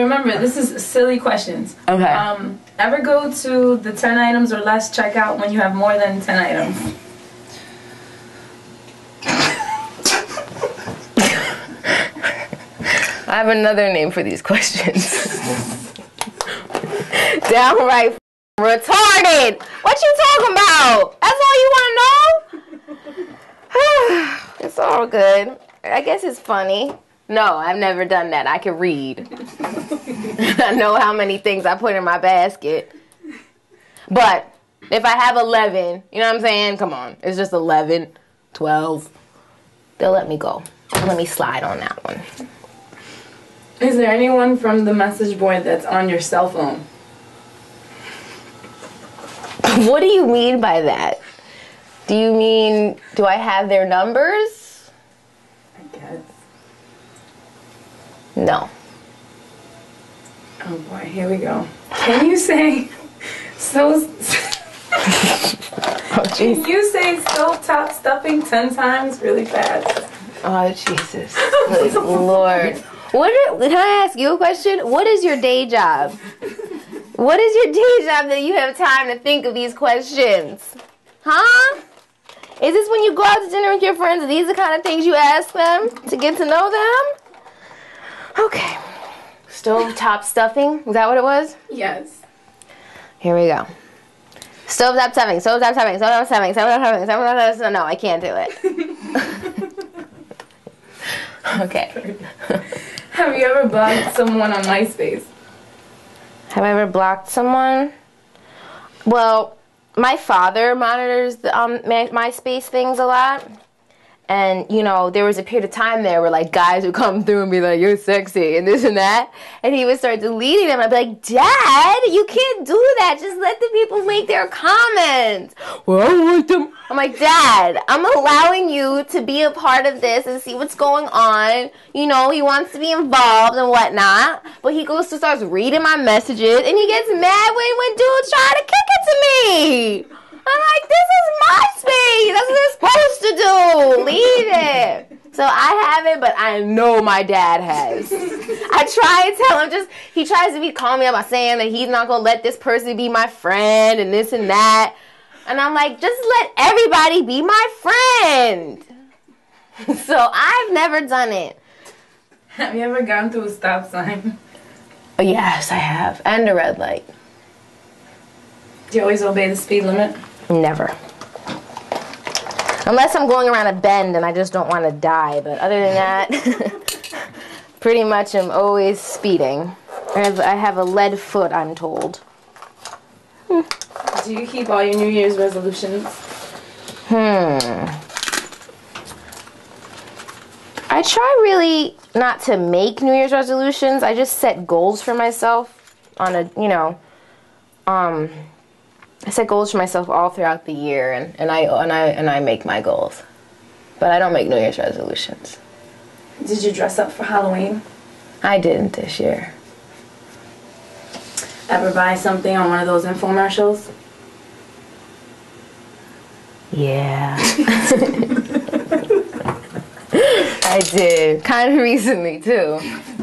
remember, this is silly questions. Okay. Ever go to the 10 items or less checkout when you have more than 10 items? I have another name for these questions. Downright retarded. What you talking about? That's all you want to know? It's all good. I guess it's funny. No, I've never done that. I can read. I know how many things I put in my basket. But if I have 11, you know what I'm saying? Come on. It's just 11, 12. They'll let me go. Let me slide on that one. Is there anyone from the message board that's on your cell phone? What do you mean by that? Do you mean, do I have their numbers? I guess. No. Oh boy, here we go. Can you say Can you say stovetop stuffing 10 times really fast? Oh, Jesus. Good Lord. Can I ask you a question? What is your day job? What is your day job that you have time to think of these questions? Huh? Is this when you go out to dinner with your friends and these are the kind of things you ask them to get to know them? Okay. Stovetop stuffing? Was that what it was? Yes. Here we go. Stovetop stuffing, stovetop stuffing, stovetop stuffing, stovetop stuffing, stovetop stuffing. No, I can't do it. Okay. Have you ever blocked someone on MySpace? Have I ever blocked someone? Well, my father monitors the MySpace things a lot. And, you know, there was a period of time there where, like, guys would come through and be like, you're sexy, and this and that. And he would start deleting them. I'd be like, Dad, you can't do that. Just let the people make their comments. Well, I don't want them. I'm like, Dad, I'm allowing you to be a part of this and see what's going on. You know, he wants to be involved and whatnot. But he goes to starts reading my messages, and he gets mad when dudes try to kick it to me. I'm like, this is my space. That's what they're supposed to do. Leave it. So I haven't, but I know my dad has. I try and tell him, he tries to be calm me up by saying that he's not going to let this person be my friend and this and that. And I'm like, just let everybody be my friend. So I've never done it. Have you ever gone through a stop sign? Yes, I have. And a red light. Do you always obey the speed limit? Never. Unless I'm going around a bend and I just don't want to die. But other than that, pretty much I'm always speeding. I have a lead foot, I'm told. Do you keep all your New Year's resolutions? I try really not to make New Year's resolutions. I just set goals for myself on a, I set goals for myself all throughout the year, and I make my goals, but I don't make New Year's resolutions. Did you dress up for Halloween? I didn't this year. Ever buy something on one of those infomercials? Yeah. I did. Kind of recently, too.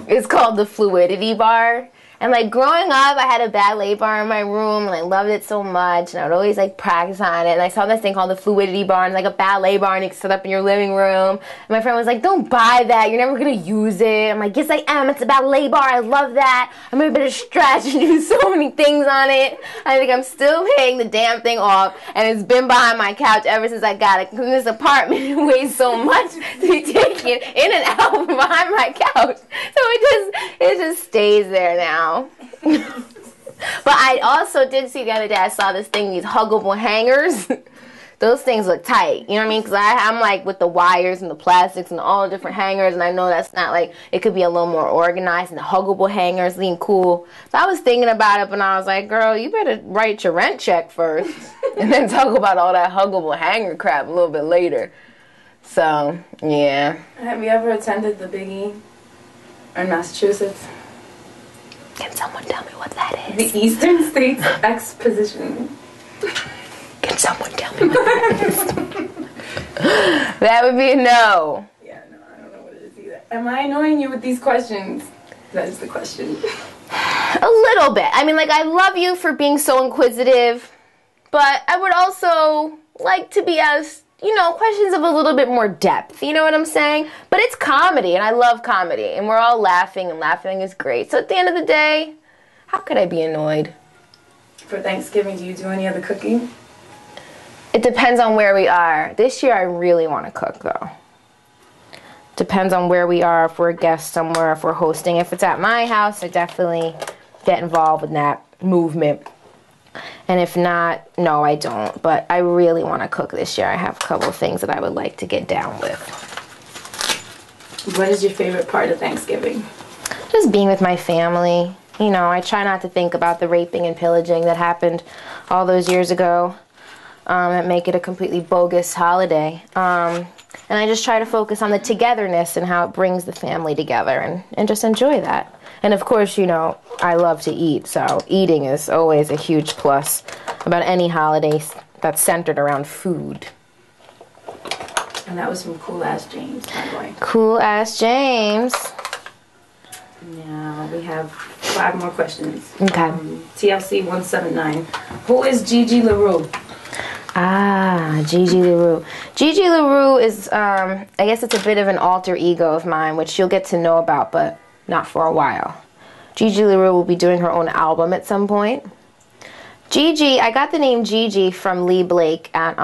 It's called the Fluidity Bar. And, like, growing up, I had a ballet bar in my room, and I loved it so much, and I would always, like, practice on it, and I saw this thing called the Fluidity Bar, and it's like a ballet bar, and you can set up in your living room, and my friend was like, don't buy that, you're never gonna use it. I'm like, yes, I am, it's a ballet bar, I love that, I'm able to stretch and do so many things on it. I think I'm still paying the damn thing off, and it's been behind my couch ever since I got it, because this apartment weighs so much to be taken in and out from behind my couch, so it just stays there now. But I also did see the other day, I saw this thing, these huggable hangers. Those things look tight, you know what I mean? Because I'm like with the wires and the plastics and all the different hangers, and I know that's not like, it could be a little more organized, and the huggable hangers seem cool. So I was thinking about it, and I was like, girl, you better write your rent check first, and then talk about all that huggable hanger crap a little bit later. So, yeah. Have you ever attended the Big E in Massachusetts? Can someone tell me what that The is? Eastern States Exposition. Can someone tell me what that is? That would be a no. Yeah, no, I don't know what it is either. Am I annoying you with these questions? That is the question. A little bit. I mean, like, I love you for being so inquisitive, but I would also like to be asked, you know, questions of a little bit more depth. You know what I'm saying? But it's comedy, and I love comedy, and we're all laughing, and laughing is great. So at the end of the day, how could I be annoyed? For Thanksgiving, do you do any other cooking? It depends on where we are. This year, I really want to cook, though. Depends on where we are, if we're a guest somewhere, if we're hosting. If it's at my house, I definitely get involved in that movement. And if not, no, I don't. But I really want to cook this year. I have a couple of things that I would like to get down with. What is your favorite part of Thanksgiving? Just being with my family. You know, I try not to think about the raping and pillaging that happened all those years ago that make it a completely bogus holiday. And I just try to focus on the togetherness and how it brings the family together and just enjoy that. And of course, you know, I love to eat, so eating is always a huge plus about any holiday that's centered around food. And that was from Cool Ass James, by the way. Cool Ass James. Now we have 5 more questions. Okay. TLC 179. Who is Gigi LaRue? Ah, Gigi LaRue. Gigi LaRue is, I guess it's a bit of an alter ego of mine, which you'll get to know about, but not for a while. Gigi LaRue will be doing her own album at some point. Gigi, I got the name Gigi from Lee Blake at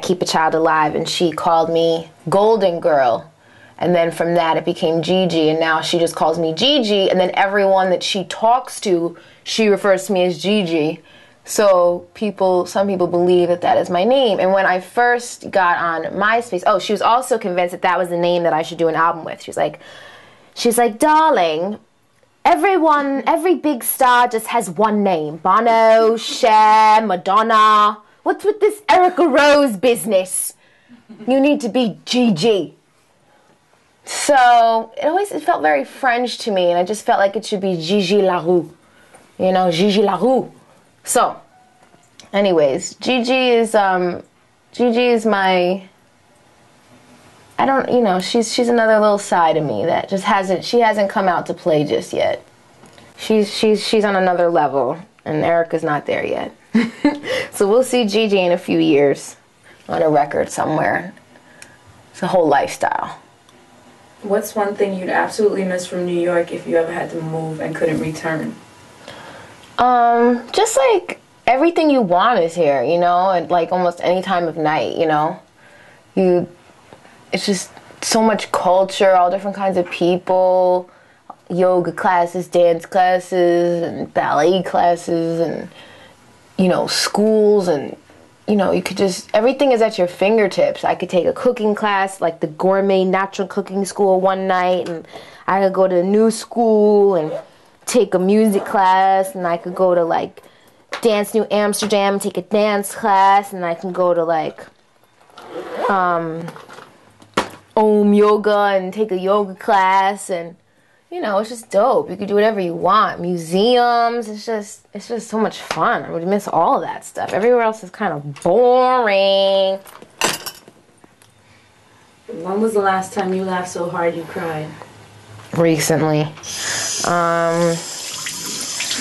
Keep a Child Alive, and she called me Golden Girl. And then from that, it became Gigi, and now she just calls me Gigi, and then everyone that she talks to, she refers to me as Gigi. So some people believe that that is my name. And when I first got on MySpace, she was also convinced that that was the name that I should do an album with. She's like, darling, every big star just has one name. Bono, Cher, Madonna. What's with this Erika Rose business? You need to be Gigi. So it felt very French to me, and I just felt like it should be Gigi LaRue. You know, Gigi LaRue. So, anyways, Gigi is my, she's another little side of me that just hasn't come out to play just yet. She's on another level, and Erika's not there yet. So we'll see Gigi in a few years on a record somewhere. It's a whole lifestyle. What's one thing you'd absolutely miss from New York if you ever had to move and couldn't return? Just like everything you want is here, you know, at like almost any time of night, you know. It's just so much culture, all different kinds of people, yoga classes, dance classes, and ballet classes, and, you know, schools, and, you know, you could just, everything is at your fingertips. I could take a cooking class, like the gourmet natural cooking school one night, and I could go to a new school and take a music class, and I could go to like Dance New Amsterdam and take a dance class, and I can go to like Om Yoga and take a yoga class, and you know, it's just dope. You can do whatever you want. Museums, it's just so much fun. I would miss all of that stuff. Everywhere else is kind of boring. When was the last time you laughed so hard you cried? Recently.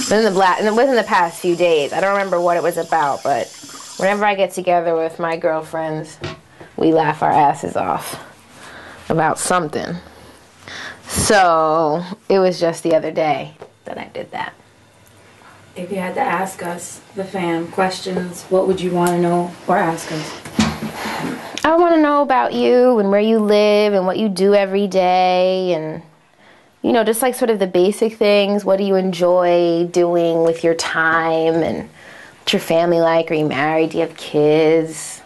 Within the past few days. I don't remember what it was about, but whenever I get together with my girlfriends, we laugh our asses off about something. So it was just the other day that I did that. If you had to ask us, the fam, questions, what would you want to know or ask us? I want to know about you and where you live and what you do every day, and you know, just like sort of the basic things. What do you enjoy doing with your time, and what's your family like? Are you married? Do you have kids?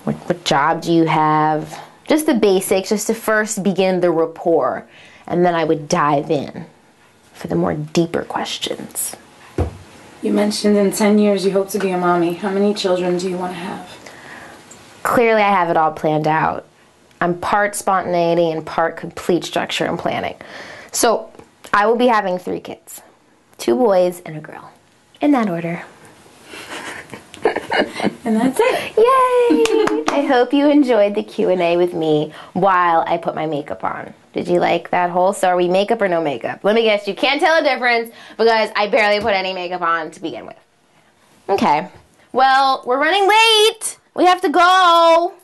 What job do you have? Just the basics, just to first begin the rapport, and then I would dive in for the more deeper questions. You mentioned in 10 years you hope to be a mommy. How many children do you want to have? Clearly I have it all planned out. I'm part spontaneity and part complete structure and planning. So I will be having 3 kids. 2 boys and a girl. In that order. And that's it. Yay! I hope you enjoyed the Q&A with me while I put my makeup on. Did you like that whole, so are we makeup or no makeup? Let me guess, you can't tell a difference because I barely put any makeup on to begin with. Okay. Well, we're running late. We have to go.